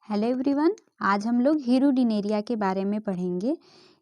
Hello everyone. आज हम लोग हीरोडिनेरिया के बारे में पढ़ेंगे,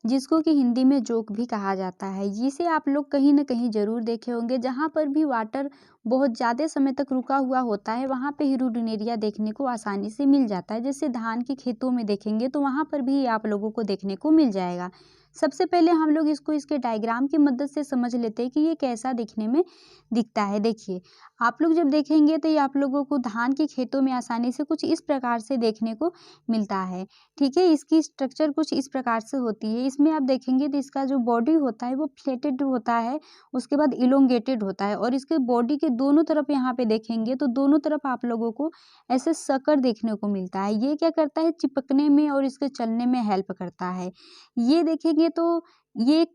जिसको कि हिंदी में जोक भी कहा जाता है। जिसे आप लोग कहीं न कहीं ज़रूर देखे होंगे। जहाँ पर भी वाटर बहुत ज़्यादा समय तक रुका हुआ होता है, वहाँ पे हीरोडिनेरिया देखने को आसानी से मिल जाता है। जैसे धान के खेतों में देखेंगे तो वहाँ पर भी आप लोगों को देखने को मिल जाएगा। सबसे पहले हम लोग इसको इसके डायग्राम की मदद से समझ लेते हैं कि ये कैसा दिखने में दिखता है। देखिए, आप लोग जब देखेंगे तो ये आप लोगों को धान के खेतों में आसानी से कुछ इस प्रकार से देखने को मिलता है। ठीक है, इसकी स्ट्रक्चर कुछ इस प्रकार से होती है। इसमें आप देखेंगे तो इसका जो बॉडी होता है वो फ्लैटेड होता है, उसके बाद इलोंगेटेड होता है और इसके बॉडी के दोनों तरफ यहाँ पे देखेंगे तो दोनों तरफ आप लोगों को ऐसे सकड़ देखने को मिलता है। ये क्या करता है, चिपकने में और इसके चलने में हेल्प करता है। ये देखेंगे तो ये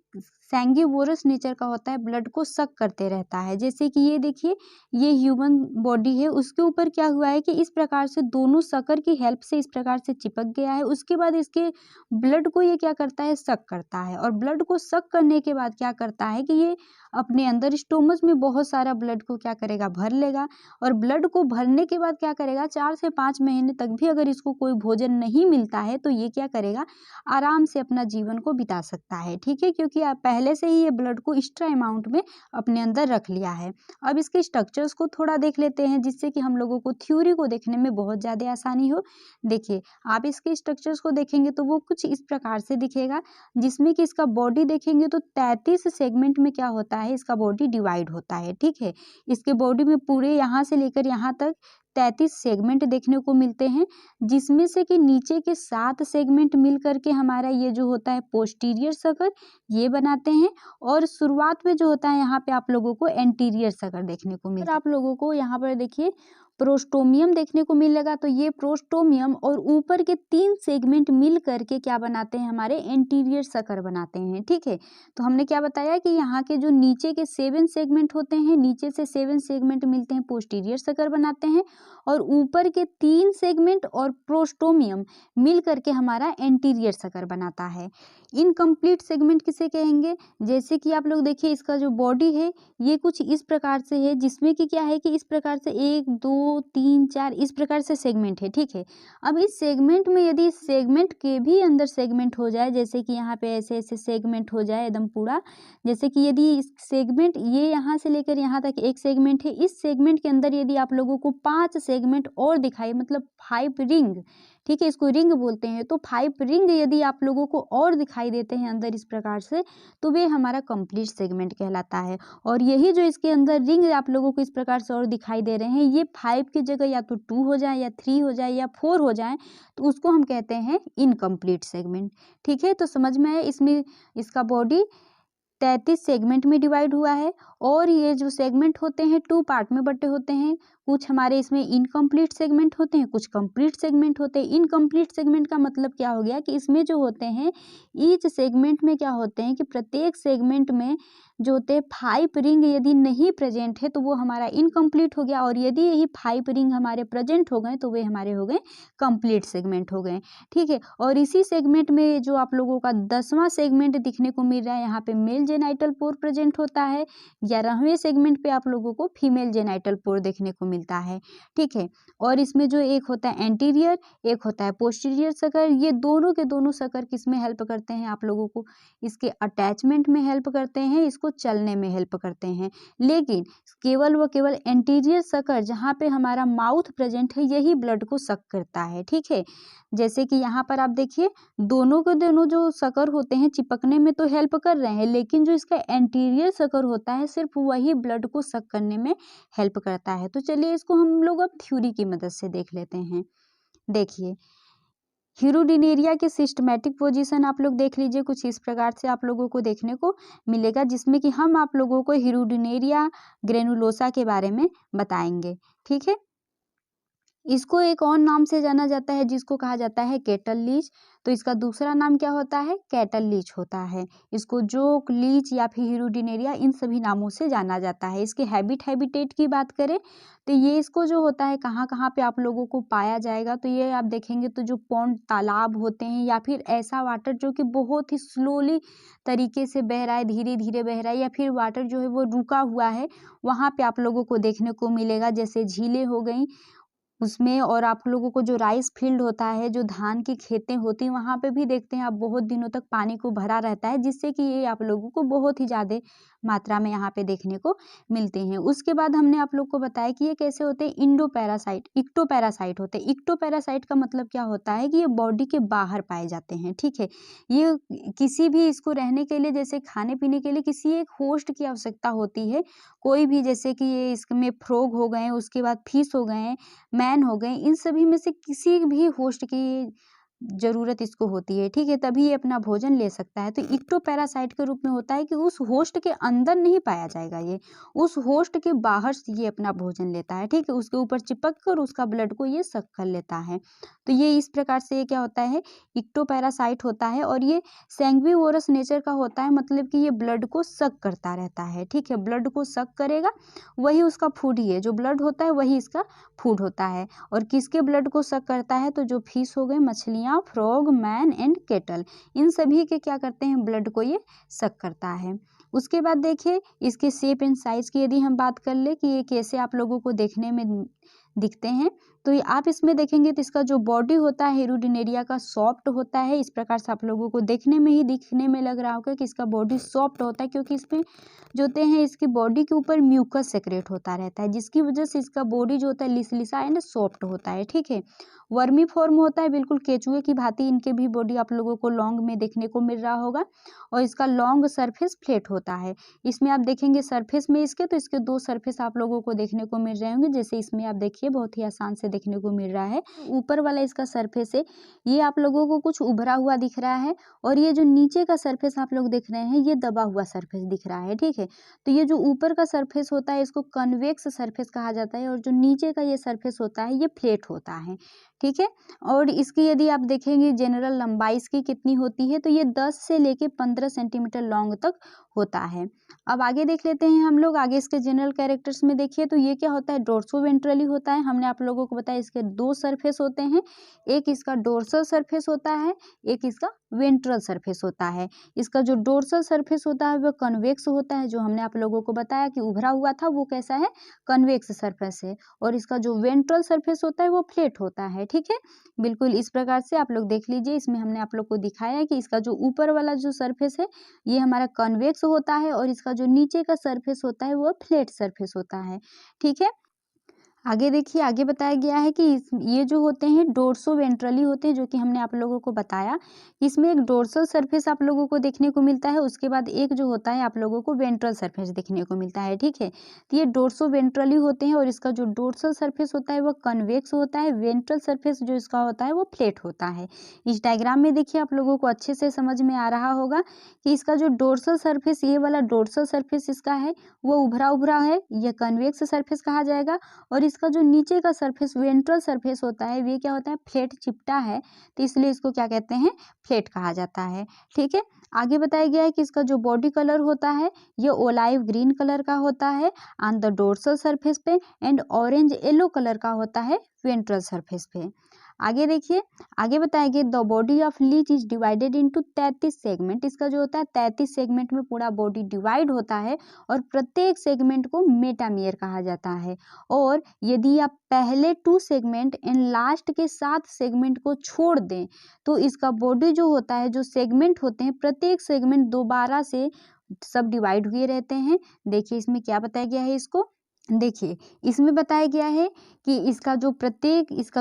सैंगिवोरस नेचर का होता है, ब्लड को सक करते रहता है। जैसे कि ये देखिए, ये ह्यूमन बॉडी है, उसके ऊपर क्या हुआ है कि इस प्रकार से दोनों सकड़ की हेल्प से इस प्रकार से चिपक गया है। उसके बाद इसके ब्लड को ये क्या करता है, सक करता है और ब्लड को सक करने के बाद क्या करता है कि ये अपने अंदर स्टोमच में बहुत सारा ब्लड को क्या करेगा, भर लेगा। और ब्लड को भरने के बाद क्या करेगा, 4 से 5 महीने तक भी अगर इसको कोई भोजन नहीं मिलता है तो ये क्या करेगा, आराम से अपना जीवन को बिता सकता है। ठीक है, क्योंकि आप पहले से ही ये ब्लड को एक्स्ट्रा अमाउंट में अपने अंदर रख लिया है। अब इसके स्ट्रक्चर्स को थोड़ा देख लेते हैं, जिससे कि हम लोगों को थ्योरी को देखने में बहुत ज़्यादा आसानी हो। देखिए, आप इसके स्ट्रक्चर्स को देखेंगे तो वो कुछ इस प्रकार से दिखेगा, जिसमें कि इसका बॉडी देखेंगे तो 33 सेगमेंट में क्या होता है, इसका बॉडी डिवाइड होता है। ठीक है, इसके बॉडी में पूरे यहाँ से लेकर यहाँ तक 33 सेगमेंट देखने को मिलते हैं, जिसमें से कि नीचे के 7 सेगमेंट मिल करके हमारा ये जो होता है पोस्टीरियर सकल ये बनाते हैं। और शुरुआत में जो होता है यहाँ पे आप लोगों को एंटीरियर सकल देखने को मिलता है। आप लोगों को यहाँ पर देखिए प्रोस्टोमियम देखने को मिलेगा, तो ये प्रोस्टोमियम और ऊपर के 3 सेगमेंट मिल करके क्या बनाते हैं, हमारे एंटीरियर सकल बनाते हैं। ठीक है, तो हमने क्या बताया कि यहाँ के जो नीचे के 7 सेगमेंट होते हैं, नीचे से 7 सेगमेंट मिलते हैं, पोस्टीरियर सकल बनाते हैं और ऊपर के 3 सेगमेंट और प्रोस्टोमियम मिल करके हमारा एंटीरियर सकल बनाता है। इनकम्प्लीट सेगमेंट किसे कहेंगे, जैसे कि आप लोग देखिए इसका जो बॉडी है ये कुछ इस प्रकार से है, जिसमें कि क्या है कि इस प्रकार से 1 2 3 4 इस प्रकार से सेगमेंट है। ठीक है, अब इस सेगमेंट में यदि इस सेगमेंट के भी अंदर सेगमेंट हो जाए, जैसे कि यहाँ पे ऐसे ऐसे सेगमेंट हो जाए एकदम पूरा, जैसे कि यदि इस सेगमेंट ये यहाँ से लेकर यहाँ तक एक सेगमेंट है, इस सेगमेंट के अंदर यदि आप लोगों को 5 सेगमेंट और दिखाई, मतलब 5 रिंग, ठीक है, इसको रिंग बोलते हैं, तो 5 रिंग यदि आप लोगों को और दिखाई देते हैं अंदर इस प्रकार से, तो वे हमारा कंप्लीट सेगमेंट कहलाता है। और यही जो इसके अंदर रिंग आप लोगों को इस प्रकार से और दिखाई दे रहे हैं, ये 5 की जगह या तो 2 हो जाए या 3 हो जाए या 4 हो जाए, तो उसको हम कहते हैं इनकम्प्लीट सेगमेंट। ठीक है, तो समझ में आए, इसमें इसका बॉडी 33 सेगमेंट में डिवाइड हुआ है और ये जो सेगमेंट होते हैं 2 पार्ट में बटे होते हैं। कुछ हमारे इसमें इनकम्प्लीट सेगमेंट होते हैं, कुछ कंप्लीट सेगमेंट होते हैं। इनकम्प्लीट सेगमेंट का मतलब क्या हो गया कि इसमें जो होते हैं, ईच सेगमेंट में क्या होते हैं कि प्रत्येक सेगमेंट में जो होते हैं 5 रिंग यदि नहीं प्रेजेंट है तो वो हमारा इनकम्प्लीट हो गया, और यदि यही 5 रिंग हमारे प्रेजेंट हो गए तो वे हमारे हो गए कंप्लीट सेगमेंट हो गए। ठीक है, और इसी सेगमेंट में जो आप लोगों का 10वां सेगमेंट दिखने को मिल रहा है, यहाँ पे मेल जेनाइटल पोर प्रेजेंट होता है। 11वें सेगमेंट पे आप लोगों को फीमेल जेनाइटल पोर देखने को मिलता है। ठीक है, और इसमें जो एक होता है एंटीरियर, एक होता है पोस्टीरियर सकल, ये दोनों के दोनों सकल किस में हेल्प करते हैं, आप लोगों को इसके अटैचमेंट में हेल्प करते हैं, इसको चलने में हेल्प करते हैं। लेकिन केवल व केवल एंटीरियर सकल जहाँ पे हमारा माउथ प्रेजेंट है, यही ब्लड को सक करता है। ठीक है, जैसे कि यहाँ पर आप देखिए दोनों के दोनों जो सकल होते हैं चिपकने में तो हेल्प कर रहे हैं, लेकिन जो इसका एंटीरियर सकल होता है सिर्फ वही ब्लड को सक करने में हेल्प करता है। तो चलिए इसको हम लोग अब थ्योरी की मदद से देख लेते हैं। देखिए, हीरोडिनेरिया के सिस्टमैटिक पोजीशन आप लोग देख लीजिए, कुछ इस प्रकार से आप लोगों को देखने को मिलेगा, जिसमें कि हम आप लोगों को हीरोडिनेरिया ग्रेनुलोसा के बारे में बताएंगे। ठीक है, इसको एक और नाम से जाना जाता है जिसको कहा जाता है कैटल लीच। तो इसका दूसरा नाम क्या होता है, कैटल लीच होता है। इसको जोक, लीच या फिर हीरोडिनेरिया इन सभी नामों से जाना जाता है। इसके हैबिटेट की बात करें तो ये इसको जो होता है कहाँ कहाँ पे आप लोगों को पाया जाएगा, तो ये आप देखेंगे तो जो पौंड, तालाब होते हैं या फिर ऐसा वाटर जो कि बहुत ही स्लोली तरीके से बह रहा है, धीरे धीरे बह रहा है, या फिर वाटर जो है वो रुका हुआ है, वहाँ पे आप लोगों को देखने को मिलेगा। जैसे झीलें हो गई, उसमें, और आप लोगों को जो राइस फील्ड होता है, जो धान की खेतें होती हैं, वहाँ पे भी देखते हैं आप बहुत दिनों तक पानी को भरा रहता है, जिससे कि ये आप लोगों को बहुत ही ज़्यादा मात्रा में यहाँ पे देखने को मिलते हैं। उसके बाद हमने आप लोग को बताया कि ये कैसे होते हैं, इक्टोपैरासाइट होते हैं। इक्टोपैरासाइट का मतलब क्या होता है कि ये बॉडी के बाहर पाए जाते हैं, ठीक है। ये किसी भी इसको रहने के लिए, जैसे खाने पीने के लिए किसी एक होस्ट की आवश्यकता होती है। कोई भी, जैसे कि ये इसमें फ्रॉग हो गए, उसके बाद फिश हो गए, मैन हो गए, इन सभी में से किसी भी होस्ट की ज़रूरत इसको होती है, ठीक है, तभी ये अपना भोजन ले सकता है। तो इक्टोपैरासाइट के रूप में होता है कि उस होस्ट के अंदर नहीं पाया जाएगा ये, उस होस्ट के बाहर से ये अपना भोजन लेता है, ठीक है, उसके ऊपर चिपक कर उसका ब्लड को ये सक कर लेता है। तो ये इस प्रकार से ये क्या होता है, इक्टोपैरासाइट होता है, और ये सैंग्विवोरस नेचर का होता है, मतलब कि ये ब्लड को सक करता रहता है, ठीक है, ब्लड को सक करेगा, वही उसका फूड ही है, जो ब्लड होता है वही इसका फूड होता है। और किसके ब्लड को सक करता है, तो जो फिश हो गए, मछलियाँ, फ्रॉग, मैन एंड केटल, इन सभी के क्या करते हैं, ब्लड को ये सक करता है। उसके बाद देखिए इसके शेप एंड साइज की यदि हम बात कर ले कि ये कैसे आप लोगों को देखने में दिखते हैं, तो ये आप इसमें देखेंगे तो इसका जो बॉडी होता है हिरुडिनेरिया का सॉफ्ट होता है। इस प्रकार से आप लोगों को देखने में ही दिखने में लग रहा होगा कि इसका बॉडी सॉफ्ट होता है, क्योंकि इसमें जो होते हैं इसकी बॉडी के ऊपर म्यूकस सेक्रेट होता रहता है, जिसकी वजह से इसका बॉडी जो होता है लिसलिसा एंड सॉफ्ट होता है, ठीक है। वर्मी फॉर्म होता है, बिल्कुल केचुए की भांति इनके भी बॉडी आप लोगों को लॉन्ग में देखने को मिल रहा होगा, और इसका लॉन्ग सरफेस फ्लैट होता है। इसमें आप देखेंगे सरफेस में इसके, तो इसके दो सरफेस आप लोगों को देखने को मिल रहे होंगे, जैसे इसमें आप देखिए बहुत ही आसान से देखने को मिल रहा है। ऊपर वाला इसका सरफेस है, ये आप लोगों को कुछ उभरा हुआ दिख रहा है, और ये जो नीचे का सरफेस आप लोग देख रहे हैं, ये दबा हुआ सरफेस दिख रहा है, ठीक है। तो ये जो ऊपर का सरफेस होता है इसको कन्वेक्स सरफेस कहा जाता है, और जो नीचे का ये सरफेस होता है ये फ्लैट होता है, ठीक है। और इसकी यदि आप देखेंगे जनरल लंबाई इसकी कितनी होती है, तो ये 10 से लेके 15 सेंटीमीटर लॉन्ग तक होता है। अब आगे देख लेते हैं हम लोग, आगे इसके जनरल कैरेक्टर्स में देखिए तो ये क्या होता है, डोर्सोवेंट्रली होता है। हमने आप लोगों को बताया इसके दो सरफेस होते हैं, एक इसका डोर्सल सरफेस होता है, एक इसका वेंट्रल सरफेस होता है। इसका जो डोर्सल सरफेस होता है वो कन्वेक्स होता है, जो हमने आप लोगों को बताया कि उभरा हुआ था वो कैसा है, कन्वेक्स सरफेस है। और इसका जो वेंट्रल सरफेस होता है वो फ्लैट होता है, ठीक है। बिल्कुल इस प्रकार से आप लोग देख लीजिए, इसमें हमने आप लोग को दिखाया है कि इसका जो ऊपर वाला जो सरफेस है ये हमारा कन्वेक्स होता है, और इसका जो नीचे का सरफेस होता है वो फ्लैट सरफेस होता है, ठीक है। आगे देखिए, आगे बताया गया है कि ये जो होते हैं डोर्सोवेंट्रली होते हैं, जो कि हमने आप लोगों को बताया। इसमें एक डोर्सल सरफेस आप लोगों को देखने को मिलता है, उसके बाद एक जो होता है आप लोगों को वेंट्रल सरफेस देखने को मिलता है, ठीक है। तो ये डोर्सोवेंट्रली होते हैं, और इसका जो डोर्सल सरफेस होता है वो कन्वेक्स होता है, वेंट्रल सरफेस जो इसका होता है वो फ्लैट होता है। इस डायग्राम में देखिए आप लोगों को अच्छे से समझ में आ रहा होगा कि इसका जो डोर्सल सरफेस, ये वाला डोर्सल सरफेस इसका है वो उभरा उभरा है, यह कन्वेक्स सरफेस कहा जाएगा। और इसका जो नीचे का सरफेस वेंट्रल सरफेस होता है ये क्या होता है, फ्लैट चिपटा है, तो इसलिए इसको क्या कहते हैं, फ्लैट कहा जाता है, ठीक है। आगे बताया गया है कि इसका जो बॉडी कलर होता है ये ओलाइव ग्रीन कलर का होता है ऑन द डोर्सल सरफेस पे, एंड ऑरेंज येलो कलर का होता है वेंट्रल सरफेस पे। आगे देखिए, आगे बताएंगे the body of leech is divided into 33 segment. इसका जो होता है 33 सेगमेंट में पूरा बॉडी डिवाइड होता है, और प्रत्येक सेगमेंट को मेटामियर कहा जाता है। और यदि आप पहले 2 सेगमेंट एंड लास्ट के 7 सेगमेंट को छोड़ दें, तो इसका बॉडी जो होता है, जो सेगमेंट होते हैं, प्रत्येक सेगमेंट दोबारा से सब डिवाइड हुए रहते हैं। देखिए इसमें क्या बताया गया है, इसको देखिए इसमें बताया गया है कि इसका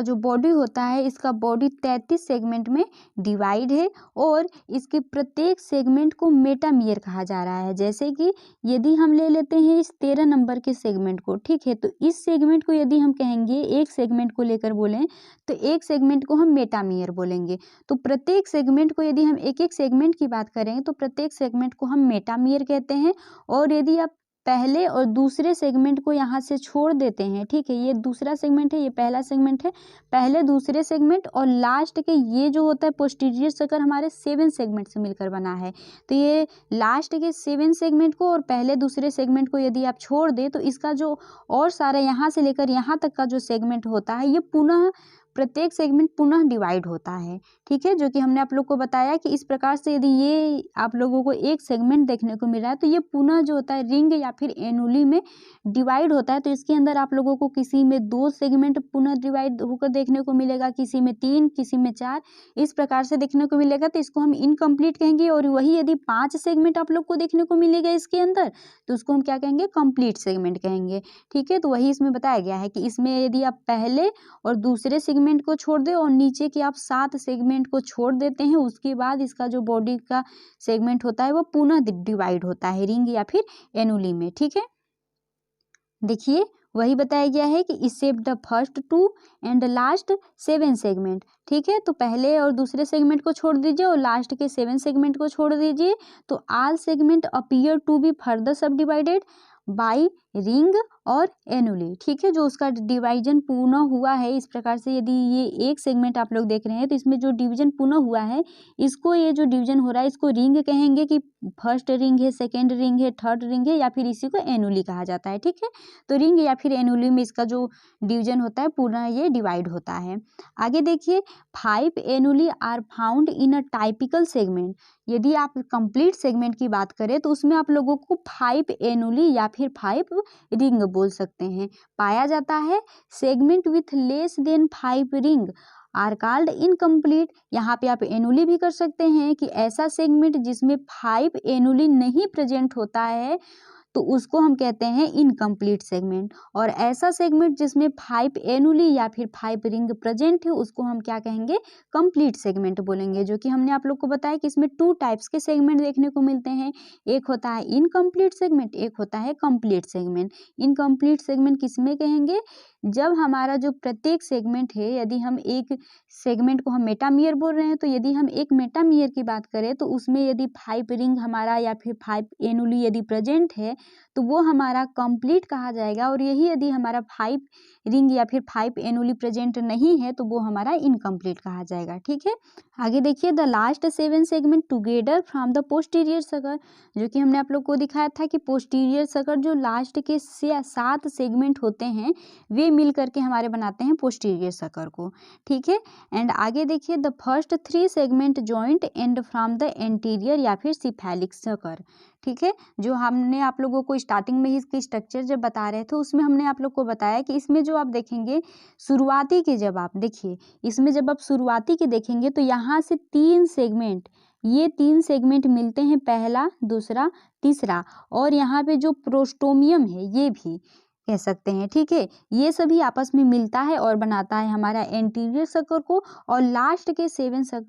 जो बॉडी होता है, इसका बॉडी 33 सेगमेंट में डिवाइड है, और इसके प्रत्येक सेगमेंट को मेटामियर कहा जा रहा है। जैसे कि यदि हम ले लेते हैं इस 13 नंबर के सेगमेंट को, ठीक है, तो इस सेगमेंट को यदि हम कहेंगे, एक सेगमेंट को लेकर बोलें तो एक सेगमेंट को हम मेटामियर बोलेंगे। तो प्रत्येक सेगमेंट को यदि हम एक एक सेगमेंट की बात करें तो प्रत्येक सेगमेंट को हम मेटामियर कहते हैं। और यदि आप पहले और दूसरे सेगमेंट को यहाँ से छोड़ देते हैं, ठीक है, ये दूसरा सेगमेंट है, ये पहला सेगमेंट है, पहले दूसरे सेगमेंट और लास्ट के ये जो होता है पोस्टीरियर सर्कल हमारे 7 सेगमेंट से मिलकर बना है। तो ये लास्ट के 7 सेगमेंट को और पहले दूसरे सेगमेंट को यदि आप छोड़ दें तो इसका जो और सारा यहाँ से लेकर यहाँ तक का जो सेगमेंट होता है ये पुनः प्रत्येक सेगमेंट पुनः डिवाइड होता है, ठीक है, जो कि हमने आप लोग को बताया कि इस प्रकार से यदि ये आप लोगों को एक सेगमेंट देखने को मिल रहा है तो ये पुनः जो होता है रिंग या फिर एनुली में डिवाइड होता है। तो इसके अंदर आप लोगों को किसी में 2 सेगमेंट पुनः डिवाइड होकर देखने को मिलेगा, किसी में 3, किसी में 4, इस प्रकार से देखने को मिलेगा। तो इसको हम इनकम्प्लीट कहेंगे। और वही यदि 5 सेगमेंट आप लोग को देखने को मिलेगा इसके अंदर तो उसको हम क्या कहेंगे, कंप्लीट सेगमेंट कहेंगे, ठीक है। तो वही इसमें बताया गया है कि इसमें यदि आप पहले और दूसरे सेगमेंट को छोड़ दे और नीचे के आप 7 सेगमेंट को छोड़ देते हैं, उसके बाद इसका जो बॉडी का सेगमेंट होता है वो पुनः डिवाइड होता है रिंग या फिर एनुली में, ठीक है। देखिए वही बताया गया है कि except the first 2 and last 7 segment, ठीक है। तो पहले और दूसरे सेगमेंट को छोड़ दीजिए और लास्ट के 7 सेगमेंट को छोड़ दीजिए। तो all segment appear to be further sub divided by ring और एनुली, ठीक है, जो उसका डिवीजन पूर्ण हुआ है। इस प्रकार से यदि ये एक सेगमेंट आप लोग देख रहे हैं तो इसमें जो डिवीजन पूर्ण हुआ है इसको, ये जो डिवीजन हो रहा है इसको रिंग कहेंगे कि फर्स्ट रिंग है, सेकेंड रिंग है, थर्ड रिंग है, या फिर इसी को एनुली कहा जाता है, ठीक है। तो रिंग या फिर एनुली में इसका जो डिवीजन होता है पूर्ण ये डिवाइड होता है। आगे देखिए 5 annuli are found in a typical segment. यदि आप कंप्लीट सेगमेंट की बात करें तो उसमें आप लोगों को 5 एनुली या फिर 5 रिंग बोल सकते हैं पाया जाता है। Segment with less than 5 ring are called incomplete. यहाँ पे आप एनुली भी कर सकते हैं कि ऐसा सेगमेंट जिसमें 5 एनुली नहीं प्रेजेंट होता है तो उसको हम कहते हैं इनकम्प्लीट सेगमेंट। और ऐसा सेगमेंट जिसमें 5 एनुली या फिर 5 रिंग प्रेजेंट है उसको हम क्या कहेंगे, कंप्लीट सेगमेंट बोलेंगे। जो कि हमने आप लोग को बताया कि इसमें 2 टाइप्स के सेगमेंट देखने को मिलते हैं, एक होता है इनकम्प्लीट सेगमेंट, एक होता है कंप्लीट सेगमेंट। इनकम्प्लीट सेगमेंट किसमें कहेंगे, जब हमारा जो प्रत्येक सेगमेंट है, यदि हम एक सेगमेंट को हम मेटामियर बोल रहे हैं तो यदि हम एक मेटामियर की बात करें तो उसमें यदि 5 रिंग हमारा या फिर 5 एनुली यदि प्रेजेंट है तो वो हमारा कंप्लीट कहा जाएगा। और यही यदि हमारा 5 रिंग या फिर 5 एनुली प्रेजेंट नहीं है तो वो हमारा इनकम्प्लीट कहा जाएगा, ठीक है। आगे देखिए the last 7 segment together from the posterior circle, जो कि हमने आप लोग को दिखाया था कि पोस्टीरियर सर्कल जो लास्ट के 7 सेगमेंट होते हैं वे मिल करके हमारे बनाते हैं पोस्टीरियर सर्कल को, ठीक है। एंड आगे देखिए the first 3 segment joint and from the anterior या फिर सिफेलिक सर्कल, ठीक है। जो हमने आप लोगों को स्टार्टिंग में ही इसकी स्ट्रक्चर जब बता रहे थे उसमें हमने आप लोग को बताया कि इसमें जो आप देखेंगे शुरुआती के, जब आप देखिए इसमें जब आप शुरुआती के देखेंगे तो यहाँ से 3 सेगमेंट, ये 3 सेगमेंट मिलते हैं, पहला, दूसरा, तीसरा। और यहाँ पे जो प्रोस्टोमियम है ये भी कह सकते हैं, ठीक है। ये सभी आपस में मिलता है और बनाता है हमारा एंटीरियर सर्कल को। और लास्ट के 7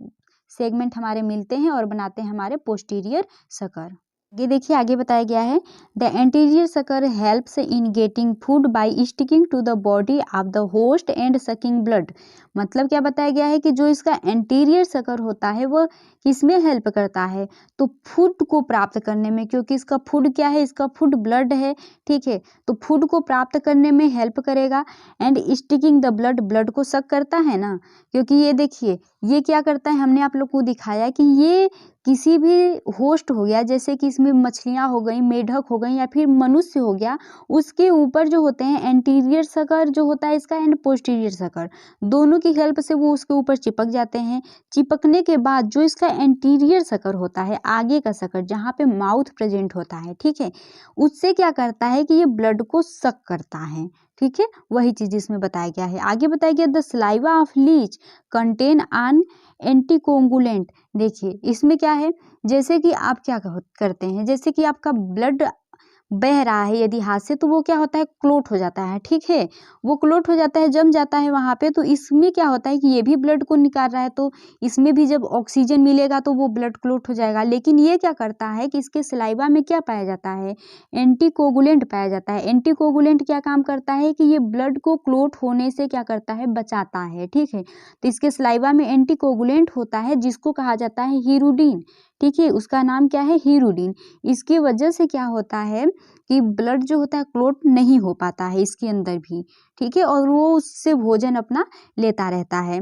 सेगमेंट हमारे मिलते हैं और बनाते हैं हमारे पोस्टीरियर सर्कल। ये देखिए आगे बताया गया है the anterior circle helps in getting food by sticking to the body of the host and sucking blood. मतलब क्या बताया गया है कि जो इसका एंटीरियर सर्कल होता है वो किसमें हेल्प करता है, तो फूड को प्राप्त करने में, क्योंकि इसका फूड क्या है, इसका फूड ब्लड है, ठीक है। तो फूड को प्राप्त करने में हेल्प करेगा। And sticking the blood, blood को सक करता है ना, क्योंकि ये देखिए ये क्या करता है, हमने आप लोग को दिखाया कि ये किसी भी होस्ट हो गया, जैसे कि इसमें मछलियाँ हो गई, मेढक हो गई या फिर मनुष्य हो गया, उसके ऊपर जो होते हैं एंटीरियर सर्कल जो होता है इसका एंड पोस्टीरियर सर्कल, दोनों की हेल्प से वो उसके ऊपर चिपक जाते हैं। चिपकने के बाद जो इसका एंटीरियर सर्कल होता है, आगे का सर्कल जहाँ पे माउथ प्रेजेंट होता है, ठीक है, उससे क्या करता है कि ये ब्लड को सक करता है, ठीक है। वही चीज इसमें बताया गया है। आगे बताया गया the saliva of leech contain on anticoagulant. देखिए इसमें क्या है, जैसे कि आप क्या करते हैं, जैसे कि आपका ब्लड बह रहा है यदि हाथ से तो वो क्या होता है, क्लोट हो जाता है, ठीक है। वो क्लोट हो जाता है, जम जाता है वहाँ पे। तो इसमें क्या होता है कि ये भी ब्लड को निकाल रहा है, तो इसमें भी जब ऑक्सीजन मिलेगा तो वो ब्लड क्लोट हो जाएगा। लेकिन ये क्या करता है कि इसके सलाइवा में क्या पाया जाता है, एंटीकोगुलेंट पाया जाता है। एंटीकोगुलेंट क्या काम करता है कि ये ब्लड को क्लोट होने से क्या करता है, बचाता है, ठीक है। तो इसके सलाइवा में एंटीकोगुलेंट होता है जिसको कहा जाता है हीरोडिन, ठीक है, उसका नाम क्या है, हीरोडिन। इसकी वजह से क्या होता है कि ब्लड जो होता है क्लोट नहीं हो पाता है इसके अंदर भी, ठीक है, और वो उससे भोजन अपना लेता रहता है।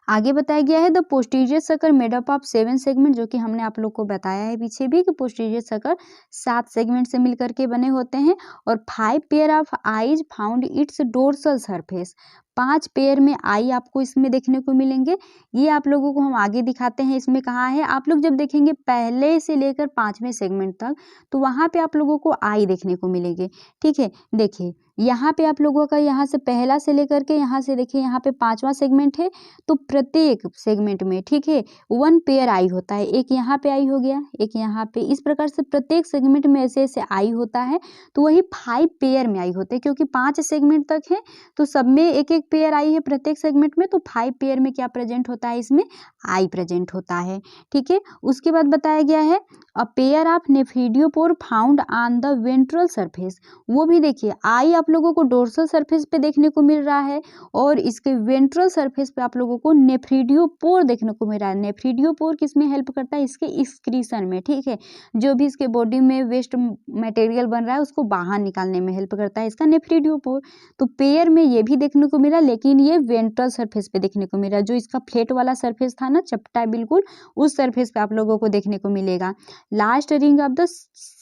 आगे बताया गया है the posterior circle made up of 7 segment, जो कि हमने आप लोग को बताया है पीछे भी कि पोस्टीरियर सर्कल 7 सेगमेंट से मिलकर के बने होते हैं। और 5 pair of eyes found it's dorsal surface, 5 pair में आई आपको इसमें देखने को मिलेंगे। ये आप लोगों को हम आगे दिखाते हैं, इसमें कहाँ है, आप लोग जब देखेंगे पहले से लेकर 5वें सेगमेंट तक, तो वहाँ पे आप लोगों को आई देखने को मिलेंगे। ठीक है, देखिए यहाँ पे आप लोगों का यहाँ से पहला से लेकर के यहाँ से देखिए यहाँ पे 5वां सेगमेंट है, तो प्रत्येक सेगमेंट में, ठीक है, 1 पेयर आई होता है। एक यहाँ पे आई हो गया, एक यहाँ पे, इस प्रकार से प्रत्येक सेगमेंट में ऐसे ऐसे आई होता है। तो वही 5 पेयर में आई होते हैं, क्योंकि 5 सेगमेंट तक है तो सब में एक एक पेयर आई है प्रत्येक सेगमेंट में, तो 5 पेयर में क्या प्रेजेंट होता है, इसमें आई प्रेजेंट होता है। ठीक है, उसके बाद बताया गया है a pair of nephridiopore found on the ventral surface. वो भी देखिए आई आप लोगों को डोर्सल सरफेस पे देखने को मिल रहा है, और इसके वेंट्रल सरफेस पे आप लोगों को नेफ्रिडियोपोर देखने को मिल रहा है। नेफ्रिडियोपोर किस में हेल्प करता है, इसके एक्सक्रीशन में। ठीक है, जो भी इसके बॉडी में वेस्ट मटेरियल बन रहा है उसको बाहर निकालने में हेल्प करता है इसका नेफ्रिडियोपोर। तो पेयर में ये भी देखने को मिला, लेकिन ये वेंट्रल सरफेस पे देखने को मिला। जो इसका फ्लैट वाला सरफेस था ना, चपटा है बिल्कुल, उस सरफेस पे आप लोगों को देखने को मिलेगा। लास्ट रिंग ऑफ द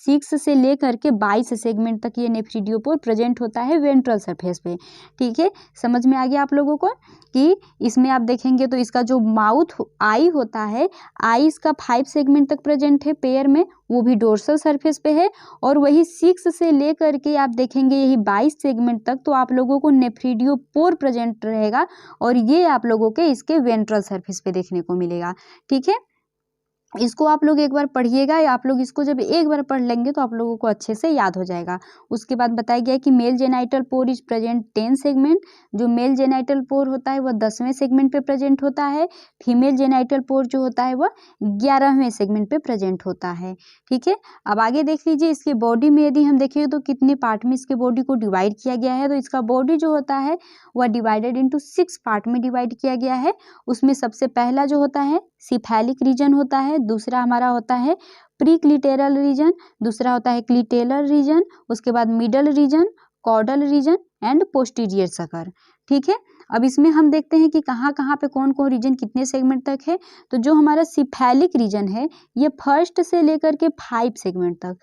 6 से लेकर के 22 सेगमेंट तक ये नेफ्रिडियोपोर प्रेजेंट होता है वेंट्रल सरफेस पे। ठीक है, समझ में आ गया आप लोगों को कि इसमें आप देखेंगे तो इसका जो माउथ आई होता है, आई इसका 5 सेगमेंट तक प्रेजेंट है पेयर में, वो भी डोर्सल सरफेस पे है। और वही 6 से लेकर के आप देखेंगे यही 22 सेगमेंट तक, तो आप लोगों को नेफ्रिडियोपोर प्रेजेंट रहेगा, और ये आप लोगों के इसके वेंट्रल सरफेस पे देखने को मिलेगा। ठीक है, इसको आप लोग एक बार पढ़िएगा, या आप लोग इसको जब एक बार पढ़ लेंगे तो आप लोगों को अच्छे से याद हो जाएगा। उसके बाद बताया गया है कि male genital pour is present 10 segment. जो मेल जेनाइटल पोर होता है वह 10वें सेगमेंट पे प्रेजेंट होता है। फीमेल जेनाइटल पोर जो होता है वह 11वें सेगमेंट पे प्रेजेंट होता है। ठीक है, अब आगे देख लीजिए इसकी बॉडी में यदि हम देखें तो कितने पार्ट में इसके बॉडी को डिवाइड किया गया है। तो इसका बॉडी जो होता है वह डिवाइडेड इंटू 6 पार्ट में डिवाइड किया गया है। उसमें सबसे पहला जो होता है सिफेलिक रीजन होता है, दूसरा हमारा होता है प्री क्लिटेरल रीजन, दूसरा होता है क्लिटेलर रीजन, उसके बाद middle region, caudal region and posterior sucker. ठीक है, अब इसमें हम देखते हैं कि कहाँ कहाँ पे कौन कौन रीजन कितने सेगमेंट तक है। तो जो हमारा सिफेलिक रीजन है ये फर्स्ट से लेकर के 5 सेगमेंट तक,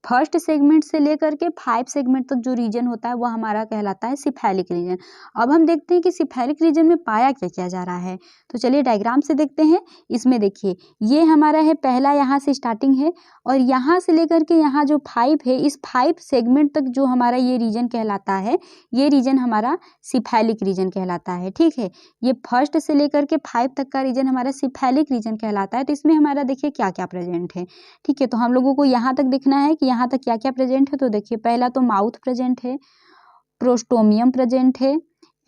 फर्स्ट सेगमेंट से लेकर के 5 सेगमेंट तक जो रीजन होता है वह हमारा कहलाता है सिफेलिक रीजन। अब हम देखते हैं कि सिफेलिक रीजन में पाया क्या क्या जा रहा है। तो चलिए डायग्राम से देखते हैं। इसमें देखिए ये हमारा है पहला, यहाँ से स्टार्टिंग है, और यहाँ से लेकर के यहाँ जो 5 है, इस 5 सेगमेंट तक जो हमारा ये रीजन कहलाता है, ये रीजन हमारा सिफेलिक रीजन कहलाता है। ठीक है, ये फर्स्ट से लेकर के 5 तक का रीजन हमारा सिफेलिक रीजन कहलाता है। तो इसमें हमारा देखिए क्या क्या प्रेजेंट है। ठीक है, तो हम लोगों को यहाँ तक देखना है कि यहाँ तक क्या क्या प्रेजेंट है। तो देखिए पहला तो माउथ प्रेजेंट है, प्रोस्टोमियम प्रेजेंट है,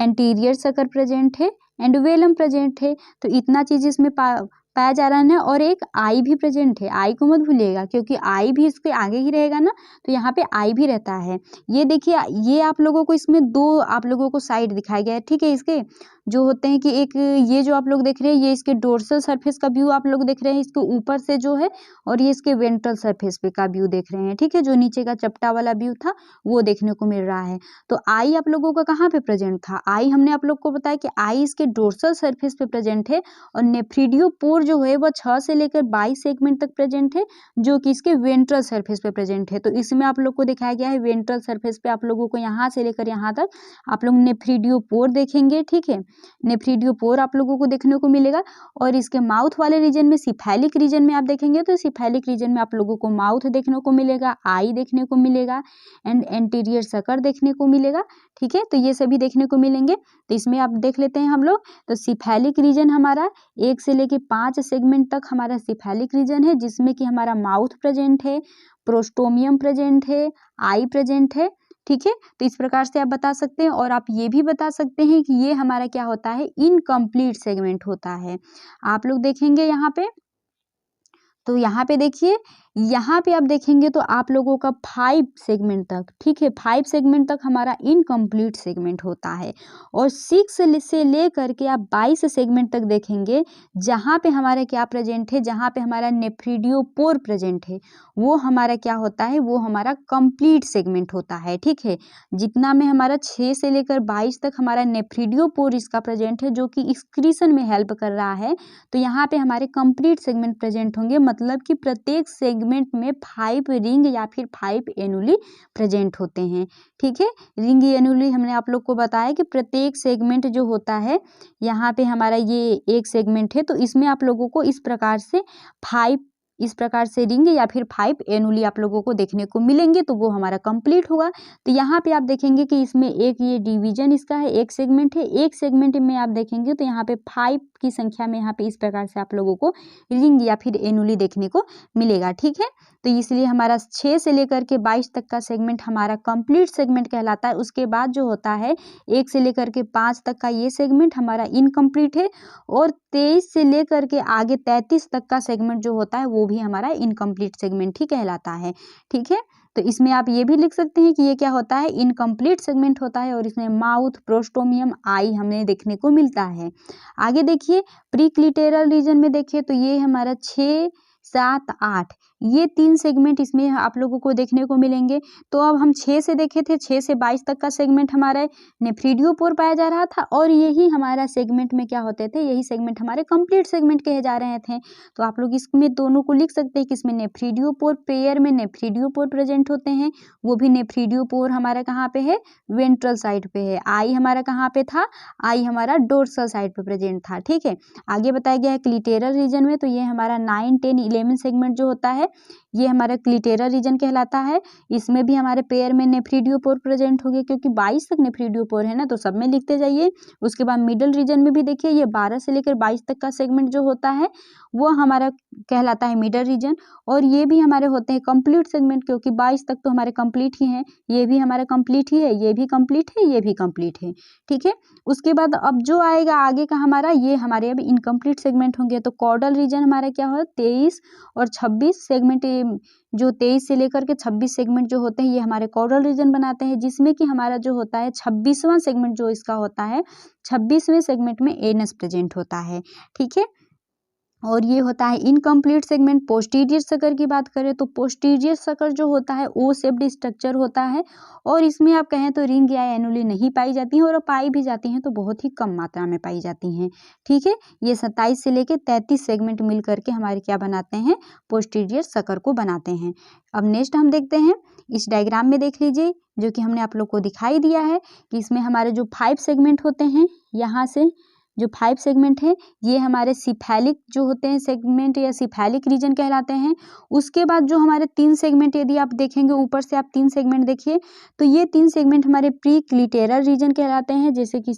एंटीरियर सकर प्रेजेंट है एंड वेलम प्रेजेंट है। तो इतना चीज इसमें पाया जा रहा है। और एक आई भी प्रेजेंट है, आई को मत भूलिएगा, क्योंकि आई भी इसके आगे ही रहेगा ना, तो यहाँ पे आई भी रहता है। ये देखिए ये आप लोगों को इसमें 2 आप लोगों को साइड दिखाया गया है। ठीक है, इसके जो होते हैं कि एक ये जो आप लोग देख रहे हैं ये इसके डोर्सल सरफेस का व्यू आप लोग देख रहे हैं इसके ऊपर से जो है, और ये इसके वेंट्रल सरफेस पे का व्यू देख रहे हैं। ठीक है, जो नीचे का चपटा वाला व्यू था वो देखने को मिल रहा है। तो आई आप लोगों का कहाँ पे प्रेजेंट था, आई हमने आप लोग को बताया कि आई इसके डोर्सल सरफेस पे प्रेजेंट है, और नेफ्रिडियोपोर जो है वह 6 से लेकर 22 सेगमेंट तक प्रेजेंट है, जो कि इसके वेंट्रल सरफेस पे प्रेजेंट है। तो इसमें आप लोग को दिखाया गया है वेंट्रल सरफेस पे आप लोगों को यहाँ से लेकर यहाँ तक आप लोग नेफ्रिडियोपोर देखेंगे। ठीक है, नेफ्रिडियोपोर आप लोगों को देखने को मिलेगा। और इसके माउथ वाले रीजन में, सिफेलिक रीजन में आप देखेंगे तो सिफेलिक रीजन में आप लोगों को माउथ देखने को मिलेगा, आई देखने को मिलेगा एंड एंटीरियर सकर देखने को मिलेगा। ठीक है, तो ये सभी देखने को मिलेंगे। तो इसमें आप देख लेते हैं हम लोग। तो सिफेलिक रीजन हमारा 1 से लेकर 5 सेगमेंट तक हमारा सिफेलिक रीजन है, जिसमें कि हमारा माउथ प्रेजेंट है, प्रोस्टोमियम प्रेजेंट है, आई प्रेजेंट है। ठीक है, तो इस प्रकार से आप बता सकते हैं। और आप ये भी बता सकते हैं कि ये हमारा क्या होता है, इनकम्प्लीट सेगमेंट होता है। आप लोग देखेंगे यहाँ पे, तो यहाँ पे देखिए, यहाँ पे आप देखेंगे तो आप लोगों का 5 सेगमेंट तक, ठीक है, 5 सेगमेंट तक हमारा इनकम्प्लीट सेगमेंट होता है। और 6 से लेकर के आप 22 सेगमेंट तक देखेंगे, जहाँ पे हमारा क्या प्रेजेंट है, जहाँ पे हमारा नेफ्रिडियोपोर प्रेजेंट है, वो हमारा क्या होता है, वो हमारा कंप्लीट सेगमेंट होता है। ठीक है, जितना में हमारा 6 से लेकर 22 तक हमारा नेफ्रिडियोपोर इसका प्रेजेंट है, जो कि एक्सक्रीशन में हेल्प कर रहा है। तो यहाँ पे हमारे कंप्लीट सेगमेंट प्रेजेंट होंगे, मतलब कि प्रत्येक सेगमेंट में 5 रिंग या फिर 5 एनुली प्रेजेंट होते हैं। ठीक है, रिंग एनुली हमने आप लोग को बताया कि प्रत्येक सेगमेंट जो होता है, यहाँ पे हमारा ये एक सेगमेंट है, तो इसमें आप लोगों को इस प्रकार से रिंग या फिर 5 एनुली आप लोगों को देखने को मिलेंगे, तो वो हमारा कंप्लीट हुआ। तो यहाँ पे आप देखेंगे कि इसमें एक ये डिवीजन इसका है, एक सेगमेंट है, एक सेगमेंट में आप देखेंगे तो यहाँ पे 5 की संख्या में यहाँ पे इस प्रकार से आप लोगों को रिंग या फिर एनुली देखने को मिलेगा। ठीक है, तो इसलिए हमारा 6 से लेकर के 22 तक का सेगमेंट हमारा कंप्लीट सेगमेंट कहलाता है। उसके बाद जो होता है 1 से लेकर के 5 तक का ये सेगमेंट हमारा इनकम्प्लीट है, और 23 से लेकर के आगे 33 तक का सेगमेंट जो होता है वो भी हमारा इनकम्प्लीट सेगमेंट ही कहलाता है। ठीक है, तो इसमें आप ये भी लिख सकते हैं कि ये क्या होता है, इनकम्प्लीट सेगमेंट होता है, और इसमें माउथ, प्रोस्टोमियम, आई हमें देखने को मिलता है। आगे देखिए प्रीक्लिटेरल रीजन में देखिए तो ये हमारा 6, 7, 8 ये 3 सेगमेंट इसमें आप लोगों को देखने को मिलेंगे। तो अब हम 6 से देखे थे, 6 से 22 तक का सेगमेंट हमारा नेफ्रीडियोपोर पाया जा रहा था, और यही हमारा सेगमेंट में क्या होते थे, यही सेगमेंट हमारे कंप्लीट सेगमेंट कहे जा रहे थे। तो आप लोग इसमें दोनों को लिख सकते हैं कि इसमें नेफ्रीडियोपोर, पेयर में नेफ्रीडियोपोर प्रेजेंट होते हैं, वो भी नेफ्रीडियोपोर हमारा कहाँ पे है, वेंट्रल साइड पे है। आई हमारा कहाँ पे था, आई हमारा डोर्सल साइड पे प्रेजेंट था। ठीक है, आगे बताया गया है क्लिटेरल रीजन में, तो ये हमारा 9, 10, 11 सेगमेंट जो होता है ये हमारा क्लिटेरल रीजन कहलाता है। इसमें भी हमारे पेयर में नेफ्रीडियोपोर प्रेजेंट हो गए, क्योंकि 22 तक नेफ्रीडियोपोर है ना, तो सब में लिखते जाइए। उसके बाद मिडल रीजन में भी देखिए ये 12 से लेकर 22 तक का सेगमेंट जो होता है वो हमारा कहलाता है मिडल रीजन, और ये भी हमारे होते हैं कंप्लीट सेगमेंट, क्योंकि 22 तक तो हमारे कंप्लीट ही हैं, ये भी हमारा कंप्लीट ही है, ये भी कंप्लीट है, ये भी कंप्लीट है। ठीक है, उसके बाद अब जो आएगा आगे का हमारा, ये हमारे अब इनकम्प्लीट सेगमेंट होंगे। तो कॉर्डल रीजन हमारा क्या हो, 23 और 26 सेगमेंट, जो 23 से लेकर के 26 सेगमेंट जो होते हैं ये हमारे कॉर्डल रीजन बनाते हैं, जिसमें कि हमारा जो होता है 26वां सेगमेंट जो इसका होता है, 26वें सेगमेंट में एनस प्रेजेंट होता है। ठीक है, और ये होता है इनकम्प्लीट सेगमेंट। पोस्टीरियर सकर की बात करें तो पोस्टीरियर सकर जो होता है ओ शेप्ड स्ट्रक्चर होता है, और इसमें आप कहें तो रिंग या एनुली नहीं पाई जाती हैं, और पाई भी जाती हैं तो बहुत ही कम मात्रा में पाई जाती हैं। ठीक है, ये 27 से लेकर 33 सेगमेंट मिल करके हमारे क्या बनाते हैं, पोस्टीरियर सकर को बनाते हैं। अब नेक्स्ट हम देखते हैं, इस डायग्राम में देख लीजिए जो कि हमने आप लोग को दिखाई दिया है कि इसमें हमारे जो 5 सेगमेंट होते हैं, यहाँ से जो 5 सेगमेंट है ये हमारे सिफेलिक जो होते हैं सेगमेंट या सिफेलिक रीजन कहलाते हैं। उसके बाद जो हमारे 3 सेगमेंट, यदि आप देखेंगे ऊपर से आप 3 सेगमेंट देखिए तो ये 3 सेगमेंट हमारे प्री क्लिटेरल रीजन कहलाते हैं, जैसे कि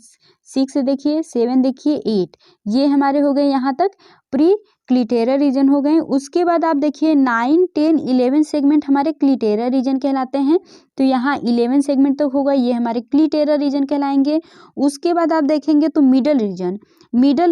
6 देखिए, 7 देखिए, 8 ये हमारे हो गए यहाँ तक प्री क्लिटेरल रीजन हो गए। उसके बाद आप देखिए 9, 10, 11 सेगमेंट हमारे क्लिटेरल रीजन कहलाते हैं, तो यहाँ 11 सेगमेंट तक होगा, ये हमारे क्लिटेरल रीजन कहलाएंगे। उसके बाद आप देखेंगे तो मिडल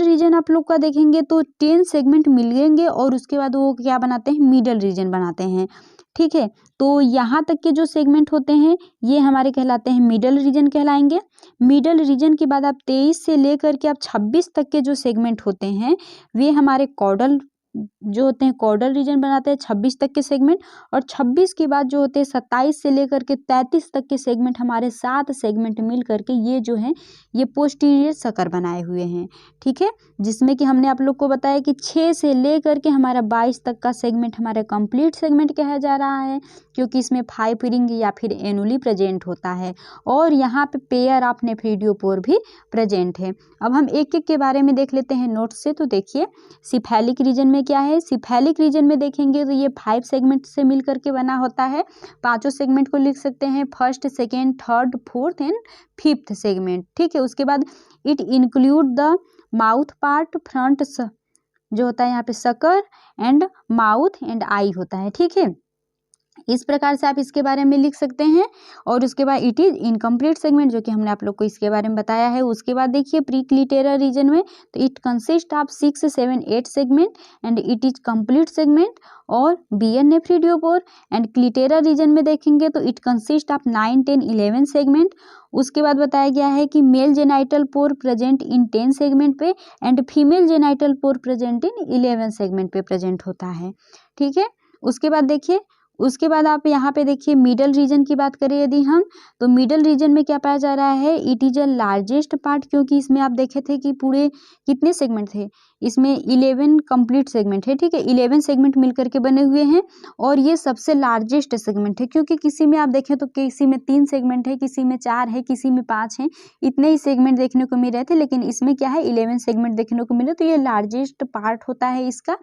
रीजन आप लोग का देखेंगे तो 10 सेगमेंट मिलेंगे, और उसके बाद वो क्या बनाते हैं, मिडल रीजन बनाते हैं। ठीक है, तो यहाँ तक के जो सेगमेंट होते हैं ये हमारे कहलाते हैं मिडल रीजन कहलाएंगे। मिडल रीजन के बाद आप 23 से लेकर के आप 26 तक के जो सेगमेंट होते हैं वे हमारे कॉर्डल जो होते हैं, कॉर्डल रीजन बनाते हैं 26 तक के सेगमेंट, और 26 के बाद जो होते हैं 27 से लेकर के 33 तक के सेगमेंट, हमारे 7 सेगमेंट मिल करके ये जो है ये पोस्टीरियर सकर बनाए हुए हैं। ठीक है, जिसमें कि हमने आप लोग को बताया कि 6 से लेकर के हमारा 22 तक का सेगमेंट हमारा कंप्लीट सेगमेंट कहा जा रहा है, क्योंकि इसमें 5 रिंग या फिर एनुली प्रेजेंट होता है, और यहाँ पे पेयर ऑफ नेफ्रीडियोपोर भी प्रेजेंट है। अब हम एक एक के बारे में देख लेते हैं नोट से। तो देखिए सिफेलिक रीजन में क्या है, सिफेलिक रीजन में देखेंगे तो ये 5 सेगमेंट से मिल करके बना होता है। पांचों सेगमेंट को लिख सकते हैं, first, second, third, fourth and 5th segment. ठीक है, उसके बाद it include the mouth part, front जो होता है यहाँ पे sucker and mouth and I होता है। ठीक है, इस प्रकार से आप इसके बारे में लिख सकते हैं। और उसके बाद इट इज इनकम्प्लीट सेगमेंट, जो कि हमने आप लोग को इसके बारे में बताया है। उसके बाद देखिए प्री क्लिटेरल रीजन में तो it consist of 6, 7, 8 segment and it is complete segment, और बियर नेफ्रीडियोपोर। एंड क्लिटेरल रीजन में देखेंगे तो इट कंसिस्ट ऑफ 9, 10, 11 सेगमेंट। उसके बाद बताया गया है कि male genital pore present in 10 segment पे, and female genital pore present in 11 segment पे प्रेजेंट होता है। ठीक है, उसके बाद देखिए उसके बाद आप यहाँ पे देखिए मिडल रीजन की बात करें यदि हम, तो मिडल रीजन में क्या पाया जा रहा है, it is a largest part, क्योंकि इसमें आप देखे थे कि पूरे कितने सेगमेंट थे, इसमें 11 कंप्लीट सेगमेंट है, ठीक है, 11 सेगमेंट मिल करके बने हुए हैं और ये सबसे लार्जेस्ट सेगमेंट है, क्योंकि किसी में आप देखें तो किसी में 3 सेगमेंट है, किसी में 4 है, किसी में 5 है, इतने ही सेगमेंट देखने को मिल रहे थे, लेकिन इसमें क्या है 11 सेगमेंट देखने को मिले, तो ये लार्जेस्ट पार्ट होता है इसका।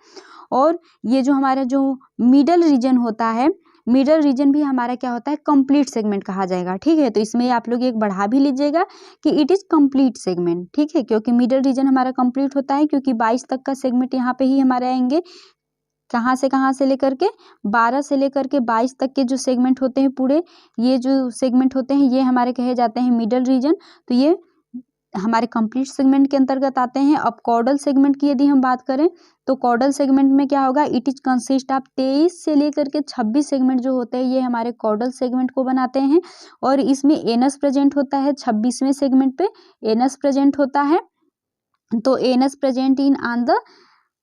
और ये जो हमारा जो मिडल रीजन होता है, मिडल रीजन भी हमारा क्या होता है, कंप्लीट सेगमेंट कहा जाएगा, ठीक है, तो इसमें आप लोग एक बढ़ा भी लीजिएगा कि इट इज कंप्लीट सेगमेंट, ठीक है, क्योंकि मिडल रीजन हमारा कंप्लीट होता है, क्योंकि 22 तक का सेगमेंट यहाँ पे ही हमारे आएंगे, कहाँ से लेकर के 12 से लेकर के 22 तक के जो सेगमेंट होते हैं पूरे, ये जो सेगमेंट होते हैं ये हमारे कहे जाते हैं मिडल रीजन, तो ये हमारे कंप्लीट सेगमेंट के अंतर्गत आते हैं। अब कॉर्डल सेगमेंट की यदि हम बात करें तो कॉर्डल सेगमेंट में क्या होगा, इट इज कंसिस्ट ऑफ 23 से लेकर के 26 सेगमेंट जो होते हैं ये हमारे कॉर्डल सेगमेंट को बनाते हैं और इसमें एनस प्रेजेंट होता है, 26वें सेगमेंट पे एनस प्रेजेंट होता है, तो anus present in on the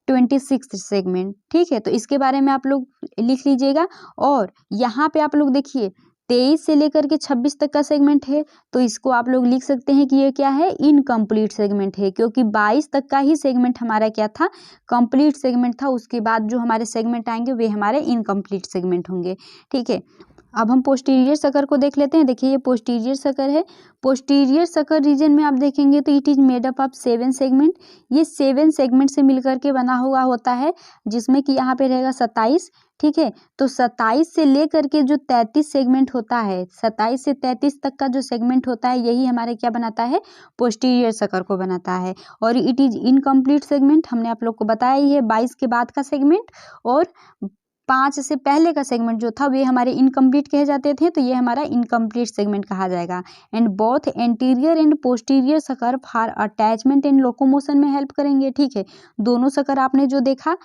26th segment, ठीक है, तो इसके बारे में आप लोग लिख लीजिएगा। और यहाँ पे आप लोग देखिए 23 से लेकर के 26 तक का सेगमेंट है, तो इसको आप लोग लिख सकते हैं कि ये क्या है, इनकम्प्लीट सेगमेंट है, क्योंकि 22 तक का ही सेगमेंट हमारा क्या था, कंप्लीट सेगमेंट था, उसके बाद जो हमारे सेगमेंट आएंगे वे हमारे इनकम्प्लीट सेगमेंट होंगे, ठीक है। अब हम पोस्टीरियर सकर को देख लेते हैं। देखिए ये पोस्टीरियर सकर है, पोस्टीरियर सकर रीजन में आप देखेंगे तो it is made up of 7 segment, ये 7 सेगमेंट से मिलकर के बना हुआ होता है, जिसमें कि यहाँ पे रहेगा 27, ठीक है, तो 27 से लेकर के जो 33 सेगमेंट होता है, 27 से 33 तक का जो सेगमेंट होता है यही हमारे क्या बनाता है, पोस्टीरियर सकर को बनाता है। और इट इज इनकम्प्लीट सेगमेंट, हमने आप लोग को बताया ही है, 22 के बाद का सेगमेंट और 5 से पहले का सेगमेंट जो था वे हमारे इनकम्प्लीट कहे जाते थे, तो ये हमारा इनकम्प्लीट सेगमेंट कहा जाएगा। And both anterior and posterior sucker for attachment and locomotion में हेल्प करेंगे, ठीक है, दोनों सकर आपने जो देखा,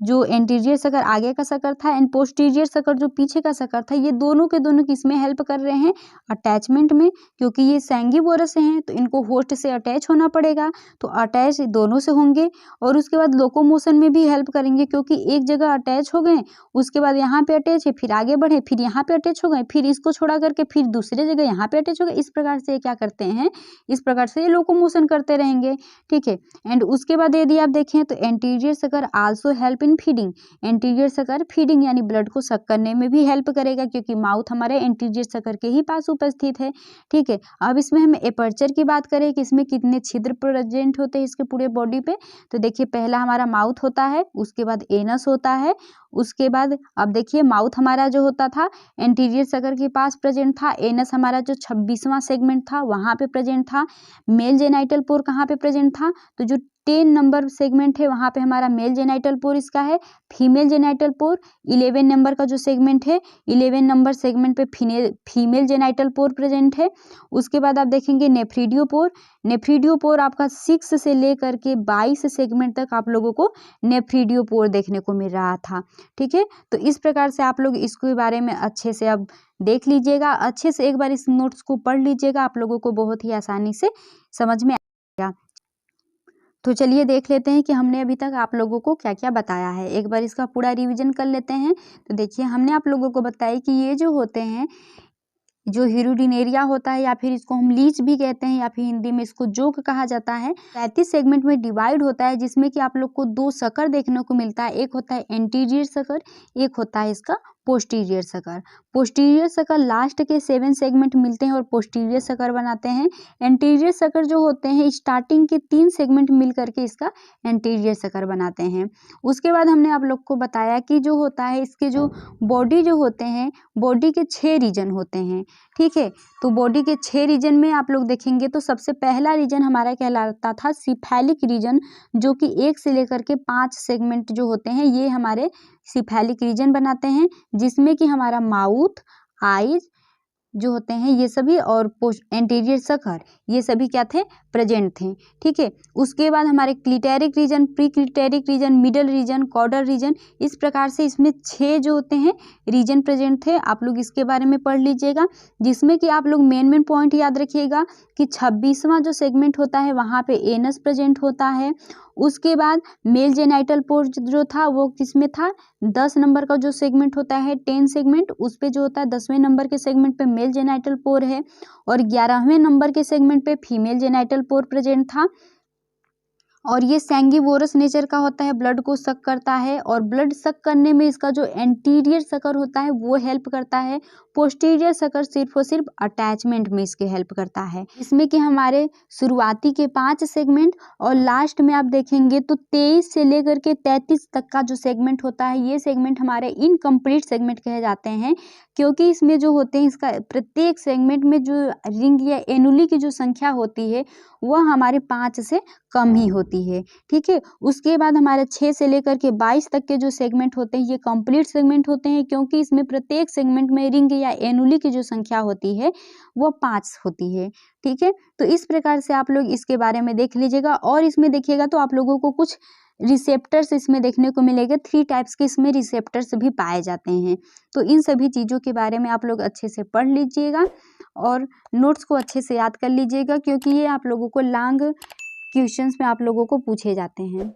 जो एंटीरियर सकर आगे का सकर था एंड पोस्टीरियर सकर जो पीछे का सकर था, ये दोनों के दोनों किसमें हेल्प कर रहे हैं, अटैचमेंट में, क्योंकि ये सैंगिवोरस हैं तो इनको होस्ट से अटैच होना पड़ेगा, तो अटैच दोनों से होंगे। और उसके बाद लोकोमोशन में भी हेल्प करेंगे, क्योंकि एक जगह अटैच हो गए, उसके बाद यहाँ पे अटैच है, फिर आगे बढ़े, फिर यहाँ पे अटैच हो गए, फिर इसको छोड़ा करके फिर दूसरे जगह यहाँ पे अटैच हो गए, इस प्रकार से क्या करते हैं, इस प्रकार से ये लोकोमोशन करते रहेंगे, ठीक है। एंड उसके बाद यदि आप देखें तो anterior sucker also help in feeding, anterior sucker feeding यानी ब्लड को सक करने में भी हेल्प करेगा, क्योंकि माउथ हमारे एंटीरियर सकर के ही पास उपस्थित है, ठीक है। अब इसमें हम एपर्चर की बात करें कि इसमें कितने छिद्र प्रेजेंट होते हैं इसके पूरे बॉडी पे, तो देखिए पहला हमारा माउथ होता है, उसके बाद एनस होता है, उसके बाद अब देखिए माउथ हमारा जो होता था एंटीरियर सकर के पास प्रेजेंट था, एनस हमारा जो 26वां सेगमेंट था वहाँ पे प्रेजेंट था, मेल जेनाइटल पोर कहाँ पे प्रेजेंट था, तो जो 10 नंबर सेगमेंट है वहाँ पे हमारा मेल जेनाइटल पोर इसका है, फीमेल जेनाइटल पोर 11 नंबर का जो सेगमेंट है 11 नंबर सेगमेंट पे फीमेल जेनाइटल पोर प्रेजेंट है। उसके बाद आप देखेंगे नेफ्रीडियो पोर, नेफ्रीडियो पोर आपका 6 से लेकर के 22 सेगमेंट तक आप लोगों को नेफ्रीडियो पोर देखने को मिल रहा था, ठीक है। तो इस प्रकार से आप लोग इसके बारे में अच्छे से अब देख लीजिएगा, अच्छे से एक बार इस नोट्स को पढ़ लीजिएगा, आप लोगों को बहुत ही आसानी से समझ में आएगा। तो चलिए देख लेते हैं कि हमने अभी तक आप लोगों को क्या क्या बताया है, एक बार इसका पूरा रिवीजन कर लेते हैं। तो देखिए हमने आप लोगों को बताया कि ये जो होते हैं, जो हीरोडिनेरिया होता है या फिर इसको हम लीच भी कहते हैं या फिर हिंदी में इसको जोक कहा जाता है, 35 सेगमेंट में डिवाइड होता है, जिसमें कि आप लोग को 2 सकर देखने को मिलता है, एक होता है एंटीरियर सकर, एक होता है इसका posterior sucker. Posterior sucker last के 7 सेगमेंट मिलते हैं और पोस्टीरियर सकर बनाते हैं। एंटीरियर सकर जो होते हैं स्टार्टिंग के 3 सेगमेंट मिल करके इसका एंटीरियर सकर बनाते हैं। उसके बाद हमने आप लोग को बताया कि जो होता है इसके जो बॉडी जो होते हैं, बॉडी के 6 रीजन होते हैं, ठीक है। तो बॉडी के 6 रीजन में आप लोग देखेंगे तो सबसे पहला रीजन हमारा कहलाता था सिफेलिक रीजन, जो कि 1 से लेकर के 5 सेगमेंट जो होते हैं ये हमारे सिफेलिक रीजन बनाते हैं, जिसमें कि हमारा माउथ, आईज, जो होते हैं ये सभी और एंटीरियर सकर ये सभी क्या थे, प्रेजेंट थे। ठीक है, उसके बाद हमारे clitoric region, pre clitoric region, middle region, caudal region, इस प्रकार से इसमें 6 जो होते हैं रीजन प्रेजेंट थे। आप लोग इसके बारे में पढ़ लीजिएगा, जिसमें कि आप लोग मेन पॉइंट याद रखिएगा कि 26वां जो सेगमेंट होता है वहाँ पे एनस प्रेजेंट होता है। उसके बाद मेल जेनाइटल पोर जो था वो किसमें था, 10 नंबर का जो सेगमेंट होता है 10 सेगमेंट, उस पे जो होता है 10वें नंबर के सेगमेंट पे मेल जेनाइटल पोर है और 11वें नंबर के सेगमेंट पे फीमेल जेनाइटल पोर प्रेजेंट था। और ये सैंगिवोरस नेचर का होता है, ब्लड को सक करता है और ब्लड सक करने में इसका जो एंटीरियर सकर होता है वो हेल्प करता है। पोस्टीरियर सकर सिर्फ और सिर्फ अटैचमेंट में इसके हेल्प करता है। इसमें कि हमारे शुरुआती के 5 सेगमेंट और लास्ट में आप देखेंगे तो 23 से लेकर के 33 तक का जो सेगमेंट होता है ये सेगमेंट हमारे इनकम्प्लीट सेगमेंट कहे जाते हैं, क्योंकि इसमें जो होते हैं इसका प्रत्येक सेगमेंट में जो रिंग या एनुली की जो संख्या होती है वह हमारे 5 से कम ही होती है। ठीक है, उसके बाद हमारे 6 से लेकर के 22 तक के जो सेगमेंट होते हैं ये कंप्लीट सेगमेंट होते हैं, क्योंकि इसमें प्रत्येक सेगमेंट में रिंग या एनुली की जो संख्या होती है वो 5 होती है। ठीक है, तो इस प्रकार से आप लोग इसके बारे में देख लीजिएगा। और इसमें देखिएगा तो आप लोगों को कुछ रिसेप्टर्स इसमें देखने को मिलेगा, 3 टाइप्स के इसमें रिसेप्टर्स भी पाए जाते हैं। तो इन सभी चीज़ों के बारे में आप लोग अच्छे से पढ़ लीजिएगा और नोट्स को अच्छे से याद कर लीजिएगा, क्योंकि ये आप लोगों को लॉन्ग क्वेश्चंस में आप लोगों को पूछे जाते हैं।